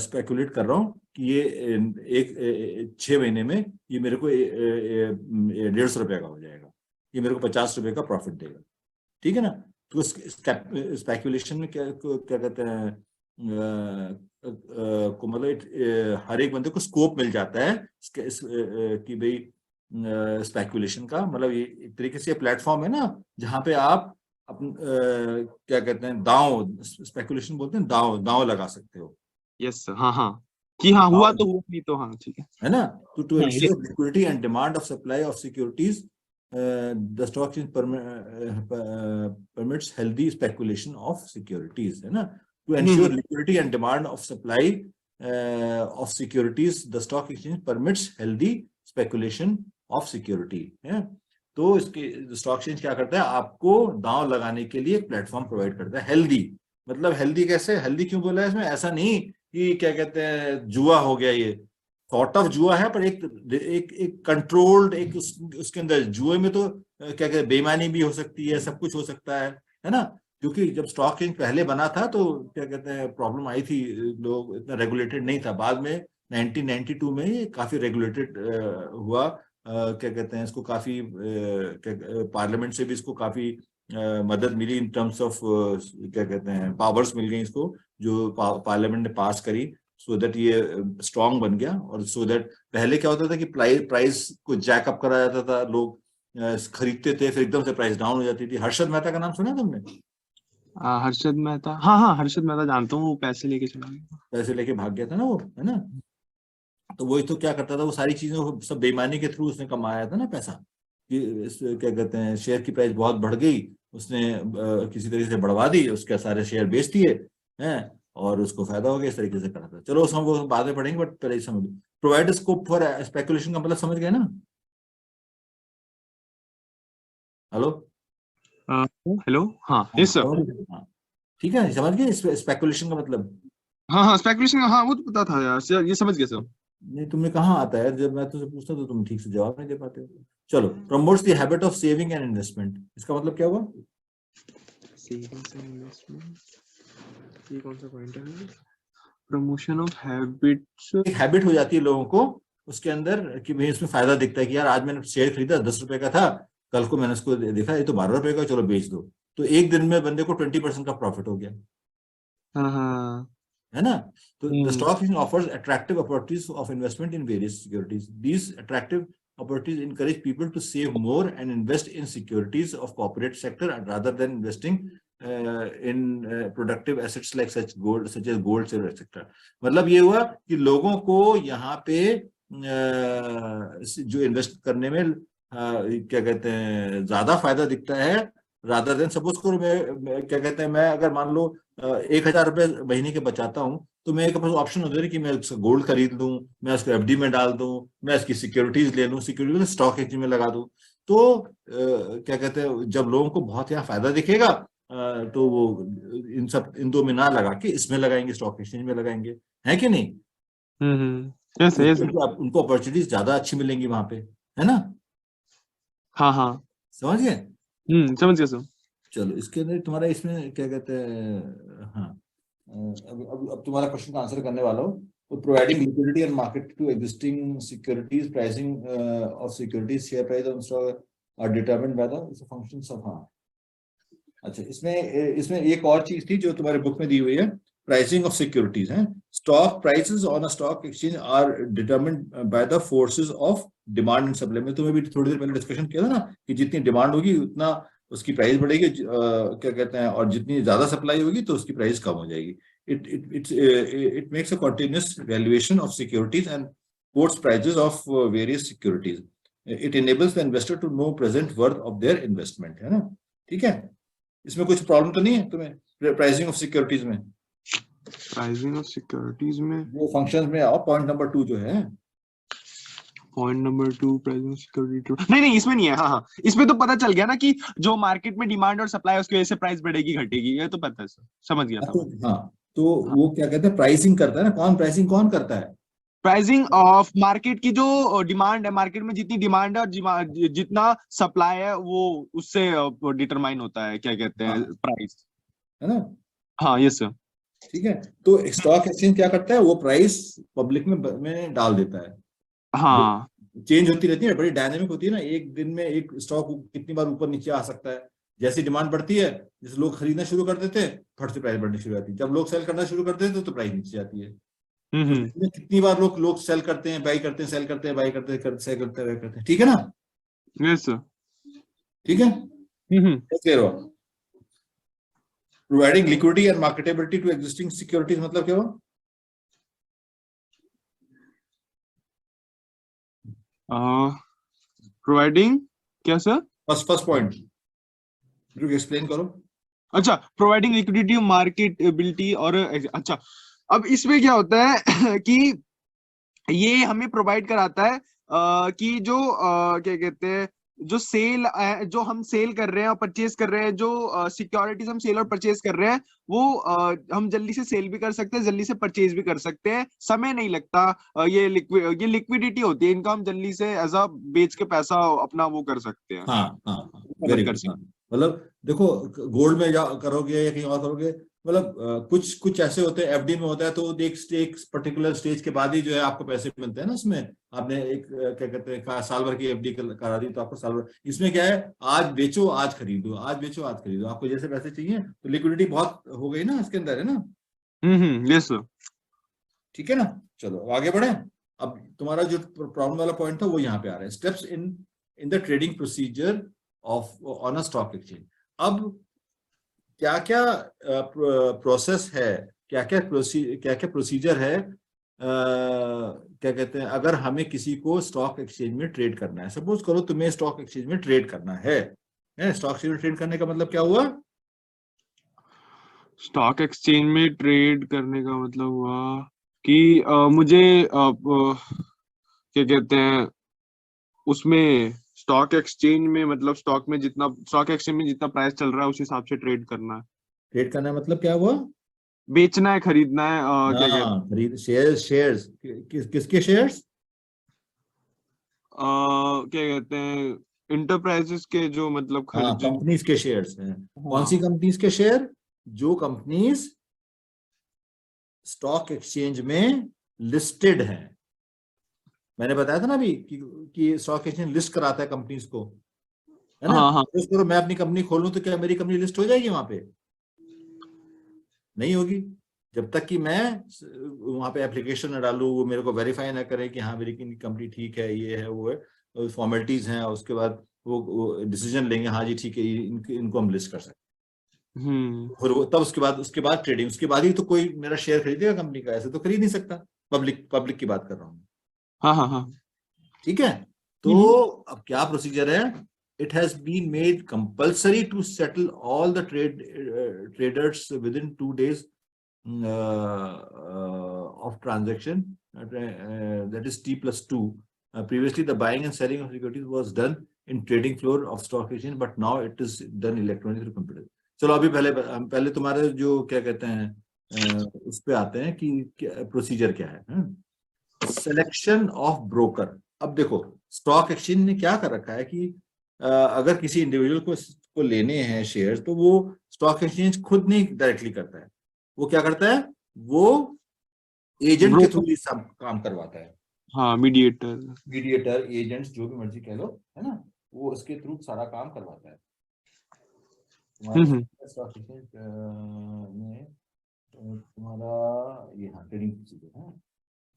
स्पेकुलेट कर रहा हूँ कि ये 6 महीने में ये मेरे को 150 रुपए का हो जाएगा, ये मेरे को 50 रुपए का प्रॉफिट देगा, ठीक है ना। तो स्पेकुलेशन में क्या क्या कहते हैं, को मतलब हर एक बंदे को स्कोप मिल जाता है कि भाई स्पेकुलेशन का मतलब ये एक तरीके से प्लेटफॉर्म है ना, जहाँ पे आप अपन क्या कहते हैं, दांव, स्पेकुलेशन बोलते हैं, दांव दांव लगा सकते हो। यस सर, हाँ हाँ, कि हाँ हुआ दांव, तो हुआ, नहीं तो हाँ, ठीक है ना। तो टू है। Ensure liquidity and demand of supply of securities, the stock exchange permits healthy speculation of securities, है ना। To ensure hmm liquidity and demand of supply of securities, the stock exchange permits healthy speculation of security, है। तो इसके stock exchange क्या करता है, आपको दांव लगाने के लिए एक प्लेटफॉर्म प्रोवाइड करता है। हेल्दी मतलब हेल्दी कैसे, हेल्दी क्यों बोला है इसमें, ऐसा नहीं कि क्या कहते हैं जुआ हो गया, ये सॉर्ट ऑफ जुआ है, पर एक कंट्रोल्ड, उसके अंदर जुए में तो क्या कहते हैं, बेईमानी भी हो सकती है, सब कुछ हो सकता है ना। क्योंकि जब स्टॉक एक्सचेंज पहले बना था तो क्या कहते हैं प्रॉब्लम आई थी, लोग इतना रेगुलेटेड नहीं था। बाद में 1992 में ये काफी रेगुलेटेड हुआ, क्या कहते हैं इसको, काफी पार्लियामेंट से भी इसको काफी मदद मिली इन टर्म्स ऑफ क्या कहते हैं पावर्स मिल गई इसको, जो पार्लियामेंट ने पास करी, सो दैट ये स्ट्रांग बन गया। और सो दैट पहले क्या होता था कि प्राइस को जैकअप करा जाता था, लोग खरीदते थे, फिर एकदम से प्राइस डाउन हो जाती थी। हर्षद मेहता का नाम सुना तुमने? हर्षद मेहता, हाँ हाँ, हर्षद मेहता जानता हूँ, वो पैसे लेके चला गया। पैसे लेके भाग गया था ना वो, है ना। तो वही तो क्या करता था, वो सारी चीजें वो सब बेईमानी के थ्रू उसने कमाया था ना पैसा, कि क्या कहते हैं शेयर की प्राइस बहुत बढ़ गई, उसने किसी तरीके से बढ़वा दी, उसके सारे शेयर बेच दिए हैं, और उसको फायदा हो गया, इस तरीके से करा था। चलो उस हम वो बाद में पढ़ेंगे, बट पहले ही समझ, प्रोवाइड स्कोप फॉर स्पेकुलेशन का मतलब समझ गए ना। हेलो। हेलो, हाँ, हाँ यस सर। समझ गए? हाँ ठीक है, समझ गए स्पेकुलेशन का मतलब। हाँ हाँ, स्पेकुलेशन, हाँ वो तो पता था यार सर, ये समझ गया सर। नहीं, तुम्हें कहाँ आता है, जब मैं तुझसे पूछता तो तुम ठीक से जवाब नहीं दे पाते हो। चलो, promotes the habit of saving and investment, इसका मतलब क्या हुआ? सेविंग्स एंड इन्वेस्टमेंट, ये कौन सा पॉइंट है? Promotion of habits. एक हैबिट हो जाती है लोगों को उसके अंदर कि भाई इसमें फायदा दिखता है कि यार आज मैंने शेयर खरीदा 10 रुपए का था, कल को मैंने उसको देखा ये तो 12 रुपए का, चलो बेच दो। तो एक दिन में बंदे को 20% का प्रॉफिट हो गया, हाँ हाँ। है ना। तो the hmm stock exchange offers attractive opportunities of investment in various securities, these attractive opportunities encourage people to save more and invest in securities of corporate sector rather than investing in productive assets like such as gold, silver, etc. मतलब ये हुआ कि लोगों को यहाँ पे जो invest करने में क्या कहते हैं ज्यादा फायदा दिखता है, रादर देन सपोज करो मैं क्या कहते हैं, मैं अगर मान लो 1,000 रुपए महीने के बचाता हूँ, तो मैं एक ऑप्शन होता है कि मैं गोल्ड खरीद लूं, मैं उसको एफडी में डाल दूं, मैं इसकी सिक्योरिटीज ले लूं, सिक्योरिटी में स्टॉक एक्सचेंज में लगा दूं। तो क्या कहते हैं जब लोगों को बहुत यहाँ फायदा दिखेगा, तो वो इन दो में ना लगा के इसमें लगाएंगे, स्टॉक एक्सचेंज में लगाएंगे, है कि नहीं। Yes yes. उनको अपॉर्चुनिटीज ज्यादा अच्छी मिलेंगी वहां पे, है ना। हाँ हाँ। समझ गए? समझ गया सर। चलो इसके अंदर तुम्हारा इसमें क्या कहते हैं, हाँ अब तुम्हारा क्वेश्चन का आंसर करने वाला हूँ। तो providing liquidity and market to existing securities, pricing of securities, share price on stock are determined by the functions of, हाँ। अच्छा, इसमें इसमें एक और चीज थी जो तुम्हारे बुक में दी हुई है, प्राइसिंग ऑफ सिक्योरिटीज है। Stock prices on a stock exchange are determined by the forces of demand and supply. में तुम्हें भी थोड़ी देर पहले डिस्कशन किया था ना कि जितनी डिमांड होगी उतना उसकी प्राइस बढ़ेगी, क्या कहते हैं, और जितनी ज्यादा सप्लाई होगी तो उसकी प्राइस कम हो जाएगी। it makes a continuous valuation of securities and quotes prices of various securities. It enables the investor to know present worth of their investment, है ना? ठीक है, इसमें कुछ प्रॉब्लम तो नहीं है तुम्हें प्राइसिंग ऑफ सिक्योरिटीज में? प्राइसिंग ऑफ सिक्योरिटीज में वो फंक्शंस में आओ, पॉइंट नंबर 2 जो है, पॉइंट नंबर 2 प्राइसिंग सिक्योरिटी, नहीं इसमें नहीं है। हाँ हाँ, इसमें तो पता चल गया ना कि जो मार्केट में डिमांड और सप्लाई है उसकी वजह से प्राइस बढ़ेगी घटेगी, ये तो पता है सर, समझ गया था। तो वो क्या कहते हैं, प्राइसिंग करता है ना, प्राइसिंग कौन करता है? प्राइसिंग ऑफ मार्केट की जो डिमांड है, मार्केट में जितनी डिमांड है और जितना सप्लाई है वो उससे डिटरमाइन होता है, क्या कहते हैं, प्राइस, है ना? हाँ यस सर। ठीक है, तो स्टॉक एक्सचेंज क्या करता है, वो प्राइस पब्लिक में डाल देता है। हाँ, चेंज होती रहती है, बड़ी डायनेमिक होती है ना, एक दिन में एक स्टॉक कितनी बार ऊपर नीचे आ सकता है। जैसी डिमांड बढ़ती है, जैसे लोग खरीदना शुरू कर देते हैं, फट से प्राइस बढ़नी शुरू होती है। जब लोग सेल करना शुरू कर देते हैं तो प्राइस नीचे जाती है। तो कितनी बार लोग सेल करते हैं, बाई करते हैं, सेल करते हैं, बाई करते हैं, सेल करते हैं, बाई करते हैं। ठीक है ना? Yes sir. ठीक है, क्लियर हो? Providing liquidity and marketability to existing securities मतलब क्या हुआ? प्रोवाइडिंग क्या सर? फर्स्ट पॉइंट एक्सप्लेन करो। अच्छा, प्रोवाइडिंग लिक्विडिटी, मार्केटेबिलिटी और अच्छा, अब इसमें क्या होता है कि ये हमें प्रोवाइड कराता है कि जो क्या कहते हैं, जो हम सेल कर रहे हैं और परचेज कर रहे हैं, जो सिक्योरिटीज हम सेल और परचेज कर रहे हैं, वो हम जल्दी से सेल भी कर सकते हैं, जल्दी से परचेज भी कर सकते हैं, समय नहीं लगता। ये लिक्विडिटी होती है, इनका हम जल्दी से एज अ बेच के पैसा अपना वो कर सकते हैं। हाँ, वेरी गुड। मतलब देखो, गोल्ड में जा करोगे या कहीं और करोगे, मतलब कुछ ऐसे होते हैं, एफडी में होता है तो एक पर्टिकुलर स्टेज के बाद ही जो है आपको पैसे मिलते हैं ना। उसमें आपने एक क्या कहते हैं साल भर की एफडी करा दी तो आपको साल भर। इसमें क्या है, आज बेचो आज खरीदो, आज बेचो आज खरीदो, आपको जैसे पैसे चाहिए। तो लिक्विडिटी बहुत हो गई ना इसके अंदर, है ना? Yes sir. ठीक है ना? चलो आगे बढ़े। अब तुम्हारा जो प्रॉब्लम वाला पॉइंट था वो यहाँ पे आ रहा है, steps in the trading procedure of on a stock exchange. अब क्या क्या प्रोसेस है, क्या क्या प्रोसीजर है, क्या कहते हैं, अगर हमें किसी को स्टॉक एक्सचेंज में ट्रेड करना है। सपोज करो तुम्हें स्टॉक एक्सचेंज में ट्रेड करना है। स्टॉक एक्सचेंज में ट्रेड करने का मतलब क्या हुआ? स्टॉक एक्सचेंज में ट्रेड करने का मतलब हुआ कि मुझे क्या कहते हैं, उसमें स्टॉक एक्सचेंज में मतलब स्टॉक एक्सचेंज में जितना प्राइस चल रहा है उस हिसाब से ट्रेड करना है। ट्रेड करना है मतलब क्या हुआ? बेचना है, खरीदना है, क्या कहते हैं, खरीद शेयर्स किसके शेयर्स? क्या कहते हैं, इंटरप्राइजेस के, जो मतलब कंपनीज के शेयर्स हैं। कौन सी कंपनीज के शेयर? जो कंपनीज स्टॉक एक्सचेंज में लिस्टेड है। मैंने बताया था ना अभी कि स्टॉक एक्सचेंज लिस्ट कराता है कंपनीज को, है ना? तो मैं अपनी कंपनी खोलूं तो क्या मेरी कंपनी लिस्ट हो जाएगी वहां पे? नहीं होगी, जब तक कि मैं वहां पे एप्लीकेशन न डालूं, वो मेरे को वेरीफाई ना करे कि हाँ मेरी कंपनी ठीक है, ये है वो है, फॉर्मेलिटीज हैं, और उसके बाद वो डिसीजन लेंगे, हाँ जी ठीक है, इनको हम लिस्ट कर सकते हैं। और तब उसके बाद ट्रेडिंग, उसके बाद ही तो कोई मेरा शेयर खरीदेगा कंपनी का, ऐसे तो खरीद नहीं सकता। पब्लिक की बात कर रहा हूँ। हाँ, ठीक है, तो अब क्या प्रोसीजर है? It has been made compulsory to settle all the traders within 2 days of transaction, that is T+2. Previously, the buying and selling of securities was done in trading floor of stock exchange, but now it is done electronically through computer. चलो अभी पहले तुम्हारे जो क्या कहते हैं उस पे आते हैं कि प्रोसीजर क्या है। Selection of broker. अब देखो, स्टॉक एक्सचेंज ने क्या कर रखा है कि अगर किसी इंडिविजुअल को लेने हैं शेयर, तो वो स्टॉक एक्सचेंज खुद नहीं डायरेक्टली करता है। वो क्या करता है, वो एजेंट के थ्रू सब काम करवाता है। हाँ, मीडिएटर एजेंट्स जो भी मर्जी कह लो, है ना, वो उसके थ्रू सारा काम करवाता है। स्टॉक एक्सचेंज में तुम्हारा ये ट्रेडिंग प्रोसीजर है।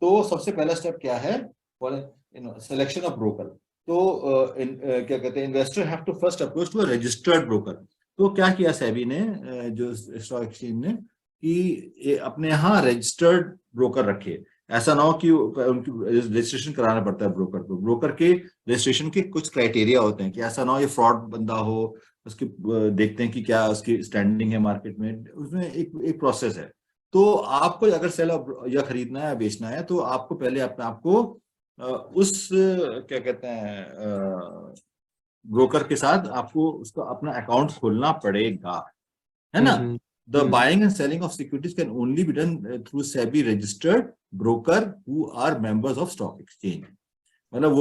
तो सबसे पहला स्टेप क्या है? Selection of broker. तो क्या कहते हैं, investor have to first approach to a registered broker. तो क्या किया सेबी ने, जो स्टॉक एक्सचेंज ने, कि अपने यहाँ रजिस्टर्ड ब्रोकर रखे। ऐसा ना हो कि उनकी रजिस्ट्रेशन कराना पड़ता है ब्रोकर को। ब्रोकर के रजिस्ट्रेशन के कुछ क्राइटेरिया होते हैं कि ऐसा ना हो ये फ्रॉड बंदा हो, उसकी देखते हैं कि क्या उसकी स्टैंडिंग है मार्केट में, उसमें एक प्रोसेस है। तो आपको अगर सेल या खरीदना है या बेचना है तो आपको पहले अपने आप को उस क्या कहते हैं ब्रोकर के साथ आपको उसका अपना अकाउंट खोलना पड़ेगा, है ना। The buying and selling of securities can only be done through SEBI registered broker who are members of stock exchange. मतलब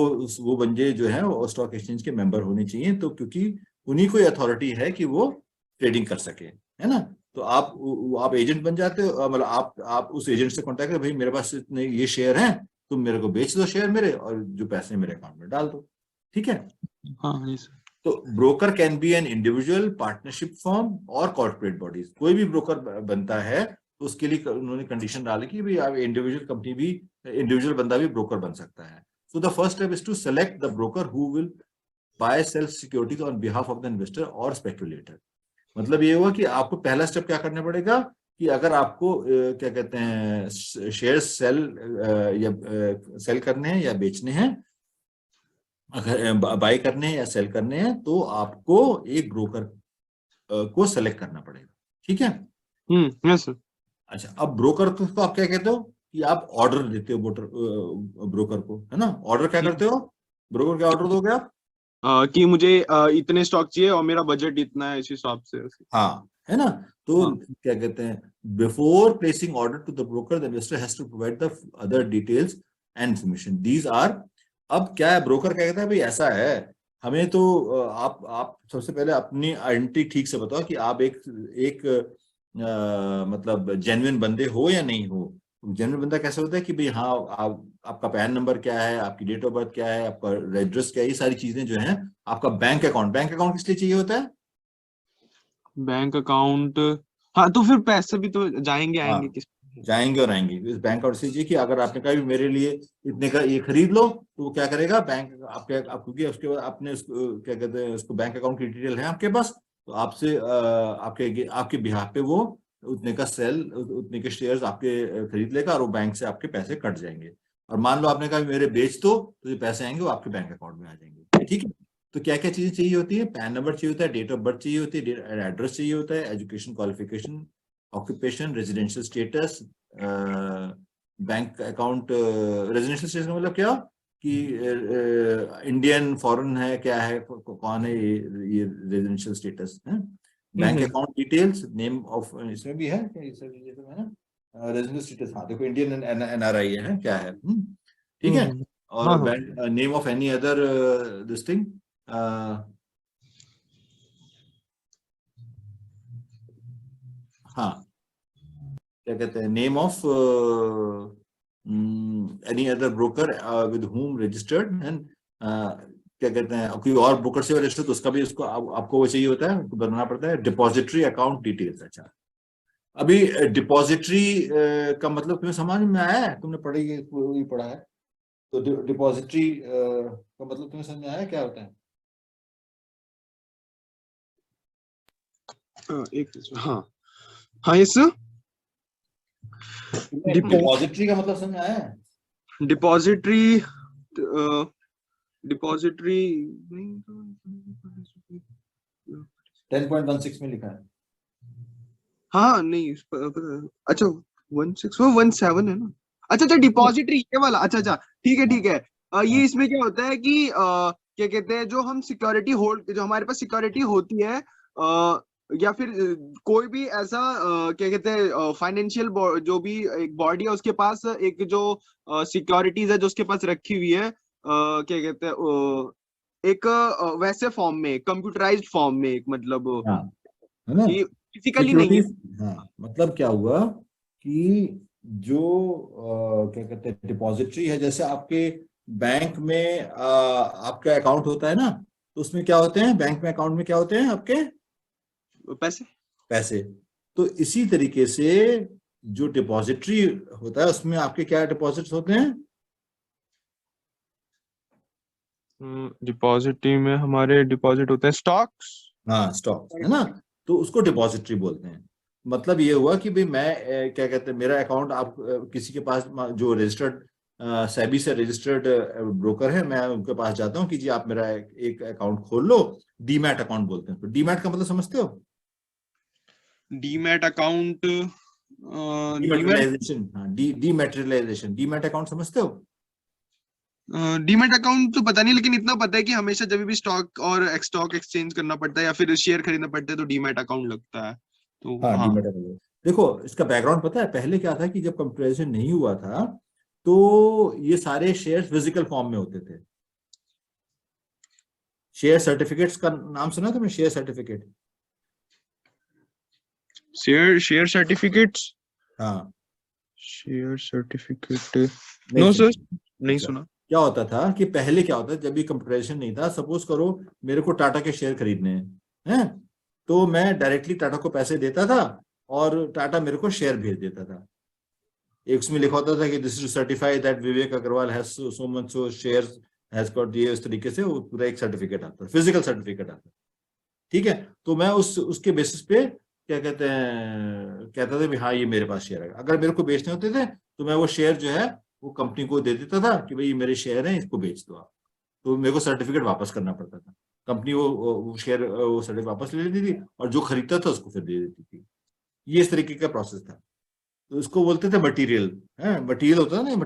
वो बंदे जो है वो स्टॉक एक्सचेंज के मेंबर होने चाहिए, तो क्योंकि उन्हीं को अथॉरिटी है कि वो ट्रेडिंग कर सके, है ना। तो आप एजेंट बन जाते हो, मतलब आप उस एजेंट से कॉन्टेक्ट करें, भाई मेरे पास इतने ये शेयर हैं, तुम मेरे को बेच दो शेयर मेरे, और जो पैसे मेरे अकाउंट में डाल दो, ठीक है। हाँ, तो broker can be an individual, partnership form और कॉर्पोरेट बॉडीज। कोई भी ब्रोकर बनता है तो उसके लिए उन्होंने कंडीशन डाली कि भाई आप इंडिविजुअल कंपनी भी, इंडिविजुअल बंदा भी ब्रोकर बन सकता है। So the first step is to select the broker who will buy sell securities on behalf of the investor or speculator. मतलब ये हुआ कि आपको पहला स्टेप क्या करना पड़ेगा कि अगर आपको क्या कहते हैं शेयर सेल या सेल करने हैं या बेचने हैं, अगर बाय करने हैं या सेल करने हैं, तो आपको एक ब्रोकर को सेलेक्ट करना पड़ेगा, ठीक है। Yes sir. अच्छा, अब ब्रोकर को आप क्या कहते हो कि आप ऑर्डर देते हो ब्रोकर को, है ना। ऑर्डर क्या करते हो, ब्रोकर क्या ऑर्डर दोगे आप? कि मुझे इतने स्टॉक चाहिए और मेरा बजट इतना है, इस हिसाब से। हाँ, है ना। तो हाँ। क्या कहते हैं, before placing order to the broker the investor has to provide the other details and information, these are. अब क्या है, ब्रोकर क्या कहता है, भाई ऐसा है, हमें तो आप सबसे पहले अपनी आइडेंटिटी ठीक से बताओ कि आप एक मतलब जेन्युइन बंदे हो या नहीं हो। जेन्युइन बंदा कैसे होता है कि भाई हाँ, आपका पैन नंबर क्या है, आपकी डेट ऑफ बर्थ क्या है, आपका एड्रेस क्या है, ये सारी चीजें जो है। आपका बैंक अकाउंट किस लिए चाहिए होता है? Bank account. हाँ, तो फिर पैसे भी तो जाएंगे हाँ, आएंगे किस। जाएंगे और आएंगे इस बैंक अकाउंट से। जी कि अगर आपने कहा भी मेरे लिए इतने का ये खरीद लो, तो वो क्या करेगा, बैंक क्योंकि उसके बाद आपने उसको क्या कहते हैं, उसको बैंक अकाउंट की डिटेल है आपके पास, तो आपसे आपके आपके बिहाफ पे वो उतने का सेल, उतने के शेयर्स आपके खरीद लेगा, और वो बैंक से आपके पैसे कट जाएंगे। और मान लो आपने कहा मेरे बेच दो, तो ये पैसे आएंगे वो आपके बैंक अकाउंट में आ जाएंगे, ठीक है। तो क्या क्या चीजें चाहिए होती है, पैन नंबर चाहिए होता है, डेट ऑफ बर्थ चाहिए होती है, एड्रेस चाहिए होता है, education qualification, occupation, residential status, bank account. Residential status मतलब क्या कि इंडियन फॉरेन है, क्या है, कौन है, ये रेजिडेंशियल स्टेटस है। Bank account details, name of, इसमें भी है क्या, ये सब चीजें तो है ना। रेजिडेंशियल स्टेटस, हाँ देखो इंडियन एनआरआई है क्या है, ठीक है। और हाँ हाँ। Bank name of any other this thing, हाँ क्या कहते हैं, name of any other broker with whom registered, and क्या कहते हैं, कोई और ब्रोकर से रजिस्टर्ड, तो उसका भी उसको आपको वो चाहिए होता है, उसको बनाना पड़ता है। Depository account details. अच्छा, अभी डिपॉजिटरी का मतलब तुम्हें समझ में आया है, तुमने पढ़ा है, तो डिपॉजिटरी का मतलब तुम्हें समझ में आया क्या होता है? एक हाँ हाँ यस। डिपॉजिटरी का मतलब समझ में आया है? डिपॉजिटरी। डिपॉजिटरी। 10.16 में लिखा है। हाँ नहीं अच्छा 16 17 है ना। अच्छा अच्छा, डिपॉजिटरी ये वाला। अच्छा अच्छा, ठीक है ठीक है। ये हाँ, इसमें क्या होता है कि क्या कहते हैं, जो हम सिक्योरिटी होल्ड, जो हमारे पास सिक्योरिटी होती है, या फिर कोई भी ऐसा क्या कहते हैं फाइनेंशियल, जो भी एक बॉडी है उसके पास एक जो सिक्योरिटीज है जो उसके पास रखी हुई है, क्या कहते हैं एक वैसे फॉर्म में, कंप्यूटराइज्ड फॉर्म में, एक मतलब हाँ, है ना। कि फिजिकली नहीं है। सिक्योरिटीज, हाँ, मतलब क्या हुआ कि जो क्या कहते हैं डिपॉजिटरी है, जैसे आपके बैंक में आपका अकाउंट होता है ना, तो उसमें क्या होते हैं, बैंक में अकाउंट में क्या होते हैं आपके पैसे। पैसे। तो इसी तरीके से जो डिपॉजिटरी होता है उसमें आपके क्या डिपॉजिट्स होते हैं? डिपॉजिटरी में हमारे डिपॉजिट होते हैं स्टॉक्स। हाँ, स्टॉक, है ना। तो उसको डिपॉजिटरी बोलते हैं। मतलब ये हुआ कि भाई मैं क्या कहते हैं, मेरा अकाउंट आप किसी के पास जो रजिस्टर्ड सेबी से रजिस्टर्ड ब्रोकर है, मैं उनके पास जाता हूँ कि जी आप मेरा एक अकाउंट खोल लो, डीमैट अकाउंट बोलते हैं। तो डीमैट का मतलब समझते हो? डीमैट अकाउंट, डीमैट डीमैटेरियलाइजेशन, हाँ, डीमैटेरियलाइजेशन, डीमैट अकाउंट समझते हो? डीमैट अकाउंट तो पता नहीं, लेकिन इतना पता है कि हमेशा जब भी स्टॉक और स्टॉक एक्सचेंज करना पड़ता है या फिर शेयर खरीदना पड़ता है तो डीमैट अकाउंट लगता है। तो हाँ, हाँ। Demat account. देखो इसका बैकग्राउंड पता है, पहले क्या था कि जब कंप्यूटराइजेशन नहीं हुआ था तो ये सारे शेयर फिजिकल फॉर्म में होते थे। शेयर सर्टिफिकेट्स का नाम सुना तुमने? Share certificate? शेयर सर्टिफिकेट्स, हाँ, शेयर सर्टिफिकेट, नहीं नो सुना? सर, नहीं अच्छा, सुना। क्या होता था कि पहले क्या होता था जब भी कंप्यूटराइजेशन नहीं था, सपोज करो मेरे को टाटा के शेयर खरीदने हैं, तो मैं डायरेक्टली टाटा को पैसे देता था और टाटा मेरे को शेयर भेज देता था। एक उसमें लिखा होता था कि this is certified that Vivek Agrawal has so much so shares has got, ये इस तरीके से वो पूरा एक सर्टिफिकेट आता है, फिजिकल सर्टिफिकेट आता है। ठीक है, तो मैं उसके बेसिस पे क्या कहते हैं कहता था भी हाँ ये मेरे पास शेयर है। अगर मेरे को बेचने होते थे तो मैं वो शेयर जो है वो कंपनी को दे देता था कि भाई ये मेरे शेयर हैं, इसको बेच दो आप। तो मेरे को सर्टिफिकेट वापस करना पड़ता था। कंपनी वो शेयर वो सर्टिफिकेट वापस ले लेती थी और जो खरीदता था उसको फिर दे देती थी। ये इस तरीके का प्रोसेस था। तो इसको बोलते थे मटेरियल है। मटेरियल होता है ना,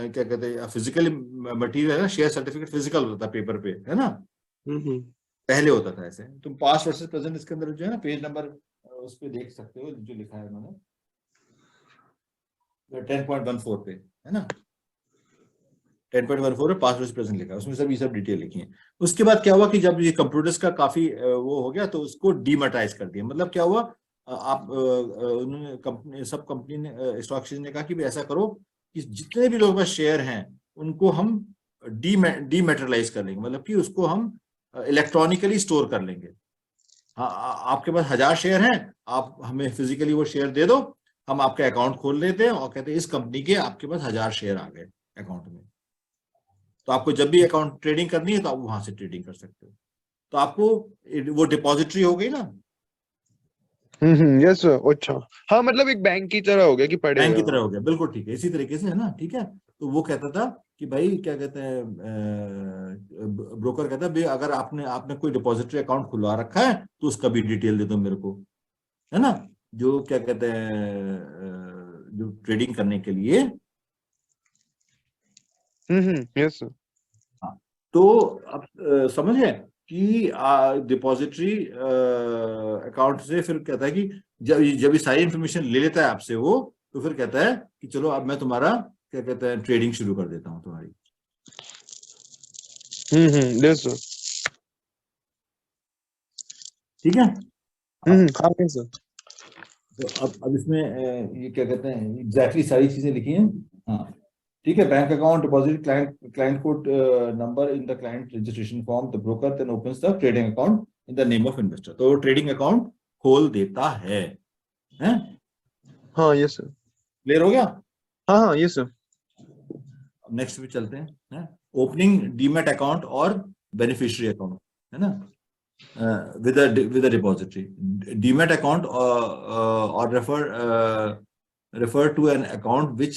क्या कहते हैं, फिजिकली मटेरियल है ना, शेयर सर्टिफिकेट फिजिकल होता था पेपर पे, है ना। हम्म। पहले होता था ऐसे। तुम पास्ट वर्सेस प्रेजेंट इसके अंदर जो है ना पेज नंबर उस पे देख सकते हो जो लिखा है उन्होंने 10.14 पे, है ना। 10.14 पे पास्ट वर्सेस प्रेजेंट लिखा है, उसमें सब ये सब डिटेल लिखी है। उसके बाद क्या हुआ कि जब ये कंप्यूटर्स का काफी वो हो गया तो उसको डीमोनेटाइज कर दिया। मतलब क्या हुआ, आप उन्होंने कंपनी सब कंपनी ने स्टॉक एक्सचेंज ने कहा कि भी ऐसा करो कि जितने भी लोगों के पास शेयर हैं उनको हम डीमेटेरियलाइज कर लेंगे, मतलब कि उसको हम इलेक्ट्रॉनिकली स्टोर कर लेंगे। हाँ, आपके पास 1000 शेयर हैं, आप हमें फिजिकली वो शेयर दे दो, हम आपके अकाउंट खोल लेते हैं और कहते हैं इस कंपनी के आपके पास 1000 शेयर आ गए अकाउंट में। तो आपको जब भी अकाउंट ट्रेडिंग करनी है तो आप वहां से ट्रेडिंग कर सकते हो। तो आपको वो डिपॉजिटरी हो गई ना, यस सर, अच्छा। हाँ, मतलब एक बैंक की तरह हो गया कि पड़े बैंक हुए की हैं तरह वहाँ। हो गया, बिल्कुल ठीक है, इसी तरीके से, है ना। ठीक है, तो वो कहता था कि भाई क्या कहते हैं, ब्रोकर कहता है भाई अगर आपने आपने कोई डिपॉजिटरी अकाउंट खुलवा रखा है तो उसका भी डिटेल दे दो मेरे को, है ना। जो क्या कहते हैं जो ट्रेडिंग करने के लिए। Yes sir. हाँ, तो अब समझ गए कि डिपॉजिटरी अकाउंट से फिर कहता है कि जब ये सारी इंफॉर्मेशन ले लेता है आपसे वो, तो फिर कहता है कि चलो अब मैं तुम्हारा क्या कहते हैं ट्रेडिंग शुरू कर देता हूँ तुम्हारी। Yes sir. ठीक है। अब हाँ यस सर। तो अब इसमें ये क्या कहते हैं एग्जैक्टली सारी चीजें लिखी हैं। हाँ, ठीक है। Bank account deposit client client code number in the client registration form, the broker then opens the trading account in the name of investor. तो ट्रेडिंग अकाउंट खोल देता है। हैं, हाँ यस सर। क्लियर हो गया? हाँ यस सर। अब नेक्स्ट पे चलते हैं। ओपनिंग डीमैट अकाउंट और बेनिफिशियरी अकाउंट, है ना, with a depository. Demat account or refer to an account which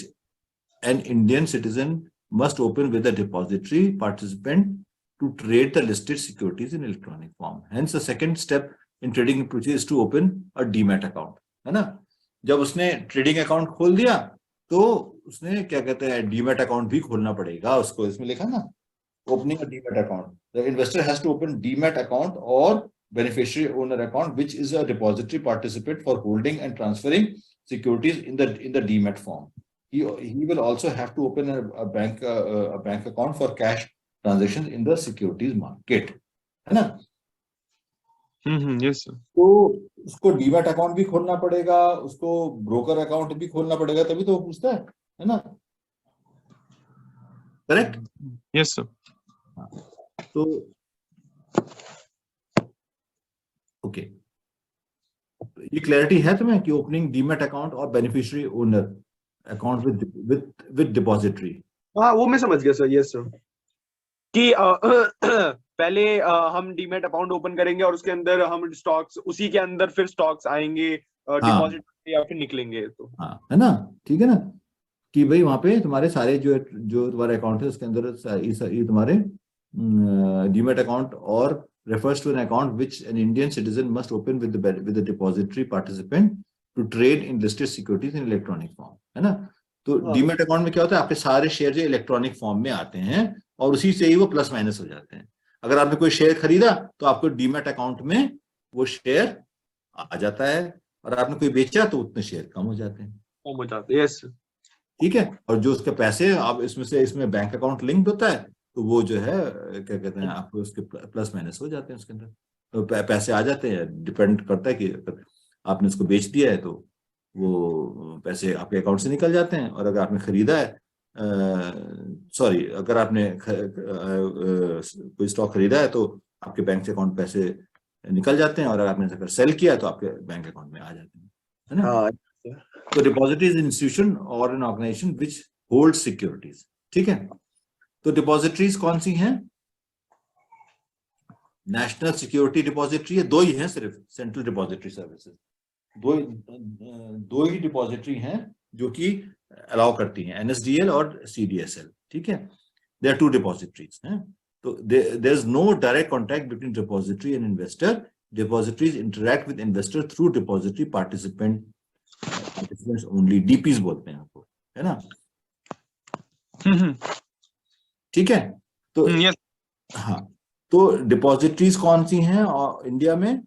an Indian citizen must open with a depository participant to trade the listed securities in electronic form. Hence, the second step in trading procedure is to open a Demat account. है ना। जब उसने trading account खोल दिया तो उसने क्या कहते हैं डीमैट अकाउंट भी खोलना पड़ेगा उसको। इसमें लिखा ना, opening a demat account. The investor has to open demat account or beneficiary owner account, which is a depository participant for holding and transferring securities in the demat form. He will also have to open a bank account for cash transactions in the securities market, है ना। Yes sir. तो उसको demat account भी खोलना पड़ेगा, उसको broker account भी खोलना पड़ेगा, तभी तो वो पूछता है ना। करेक्ट। Yes sir. तो ओके, ये क्लैरिटी है तुम्हें कि ओपनिंग डीमैट अकाउंट और beneficiary owner account with depository. हाँ, वो मैं समझ गया सर। Yes sir. कि पहले हम डीमैट अकाउंट ओपन करेंगे और उसके अंदर हम स्टॉक्स, उसी के अंदर फिर स्टॉक्स आएंगे डिपॉजिट या फिर निकलेंगे तो। हाँ, है ना, ठीक है ना, कि भाई वहां पे तुम्हारे सारे जो जो तुम्हारे अकाउंट है उसके अंदर ये तुम्हारे डीमेट अकाउंट और refers to an account which an Indian citizen must open with the depository participant to trade in listed securities in electronic form, है ना। तो डीमेट अकाउंट में क्या होता है, आपके सारे शेयर जो इलेक्ट्रॉनिक फॉर्म में आते हैं और उसी से ही वो प्लस माइनस हो जाते हैं। अगर आपने कोई शेयर खरीदा तो आपको डीमेट अकाउंट में वो शेयर आ जाता है, और आपने कोई बेचा तो उतने शेयर कम हो जाते हैं। कम हो जाते हैं, यस। ठीक है, और जो उसके पैसे आप इसमें बैंक अकाउंट लिंक होता है, तो वो जो है क्या कहते हैं, आपको उसके प्लस माइनस हो जाते हैं उसके अंदर, तो पैसे आ जाते हैं। डिपेंड करता है कि अगर आपने उसको बेच दिया है तो वो पैसे आपके अकाउंट से निकल जाते हैं, और अगर आपने खरीदा है सॉरी अगर आपने कोई स्टॉक खरीदा है तो आपके बैंक से अकाउंट पैसे निकल जाते हैं, और अगर आपने अगर सेल किया तो आपके बैंक अकाउंट में आ जाते हैं, है ना। तो depository is institution or an organisation which hold securities, ठीक है। तो डिपॉजिटरीज कौन सी हैं? नेशनल सिक्योरिटी डिपॉजिटरी है, दो ही हैं सिर्फ, सेंट्रल डिपॉजिटरी सर्विसेज, दो ही डिपॉजिटरी हैं जो कि अलाउ करती हैं, एनएसडीएल और सीडीएसएल, ठीक है। देयर आर टू डिपॉजिटरीज हैं। तो there is no direct contact between depository and investor. Depositories interact with investor through depository participant only, DPs बोलते हैं आपको, है ना। ठीक है, तो हाँ, तो डिपॉजिटरीज कौन सी हैं? और इंडिया में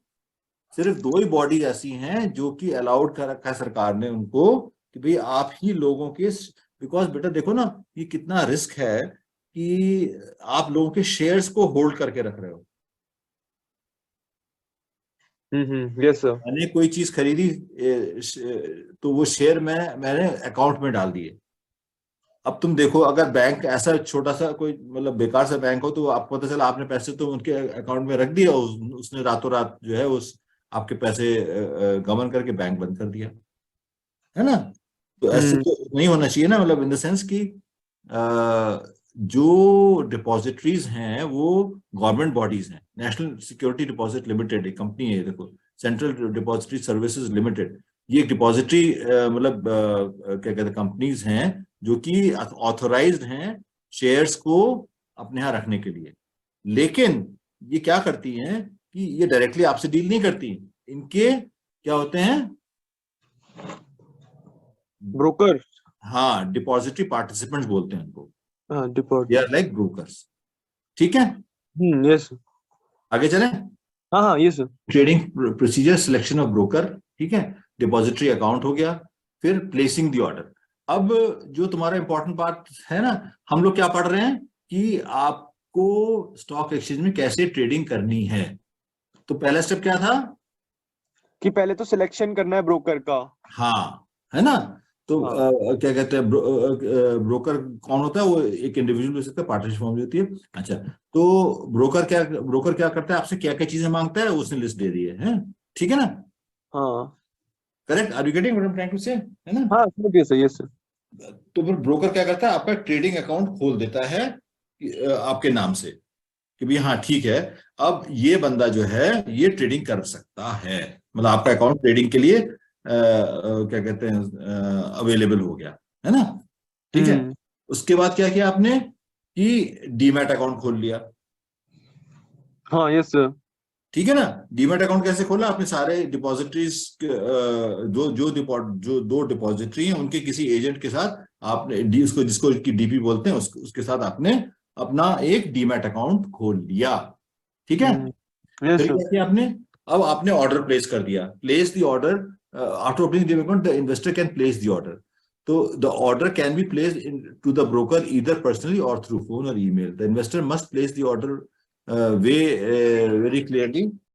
सिर्फ दो ही बॉडी ऐसी हैं जो कि अलाउड कर रखा है सरकार ने उनको, कि भाई आप ही लोगों के, बिकॉज बेटा देखो ना ये कितना रिस्क है कि आप लोगों के शेयर्स को होल्ड करके रख रहे हो। Yes sir. मैंने कोई चीज खरीदी तो वो शेयर मैंने अकाउंट में डाल दिए। अब तुम देखो, अगर बैंक ऐसा छोटा सा कोई मतलब बेकार सा बैंक हो तो आपको पता चला आपने पैसे तो उनके अकाउंट में रख दिया, उसने रातों रात जो है उस आपके पैसे गबन करके बैंक बंद कर दिया, है ना। तो ऐसे तो नहीं होना चाहिए ना, मतलब इन द सेंस कि जो डिपॉजिटरीज हैं वो गवर्नमेंट बॉडीज हैं। नेशनल सिक्योरिटी डिपॉजिट लिमिटेड एक कंपनी है, देखो, सेंट्रल डिपॉजिटरी सर्विसेज लिमिटेड, ये एक डिपॉजिटरी मतलब क्या कहते हैं कंपनीज हैं जो कि ऑथोराइज्ड हैं शेयर्स को अपने यहाँ रखने के लिए। लेकिन ये क्या करती हैं कि ये डायरेक्टली आपसे डील नहीं करती, इनके क्या होते हैं, ब्रोकर। हाँ, डिपॉजिटरी पार्टिसिपेंट्स बोलते हैं उनको, deposit, they are like brokers, ठीक है। यस। आगे चलें। हाँ yes. Trading procedure, selection of broker, ठीक है, डिपॉजिटरी अकाउंट हो गया, फिर प्लेसिंग द ऑर्डर। अब जो तुम्हारा इंपॉर्टेंट पार्ट है ना, हम लोग क्या पढ़ रहे हैं कि आपको स्टॉक एक्सचेंज में कैसे ट्रेडिंग करनी है। तो पहला स्टेप क्या था कि पहले तो सिलेक्शन करना है ब्रोकर का, हाँ, है ना। तो क्या कहते हैं ब्रोकर कौन होता है? वो एक इंडिविजुअल हो सकता है, पार्टनरशिप फॉर्म होती है। अच्छा, तो ब्रोकर क्या करता है, आपसे क्या क्या चीजें मांगता है उसने लिस्ट दे दी है, ठीक है ना। हाँ correct, are you getting what I am trying to say, है ना। हाँ सही है सर। तो फिर ब्रोकर क्या करता है, आपका ट्रेडिंग अकाउंट खोल देता है आपके नाम से, कि भाई हाँ ठीक है, अब ये बंदा जो है ये ट्रेडिंग कर सकता है, मतलब आपका अकाउंट ट्रेडिंग के लिए क्या कहते हैं अवेलेबल हो गया, है ना, ठीक है। उसके बाद क्या किया आपने कि डीमैट अकाउंट खोल लिया। हाँ यस सर। ठीक है ना। डीमैट अकाउंट कैसे खोला? आपने सारे डिपॉजिटरीज जो दो डिपॉजिटरी हैं उनके किसी एजेंट के साथ आपने जिसको की डीपी बोलते हैं उसके साथ आपने अपना एक डीमैट अकाउंट खोल लिया, ठीक है। फिर क्या किया आपने? अब आपने ऑर्डर प्लेस कर दिया। Place the order after opening demat account the investor can place the order. तो the order can be placed to the broker either personally or through phone or email. The investor must place the order very clearly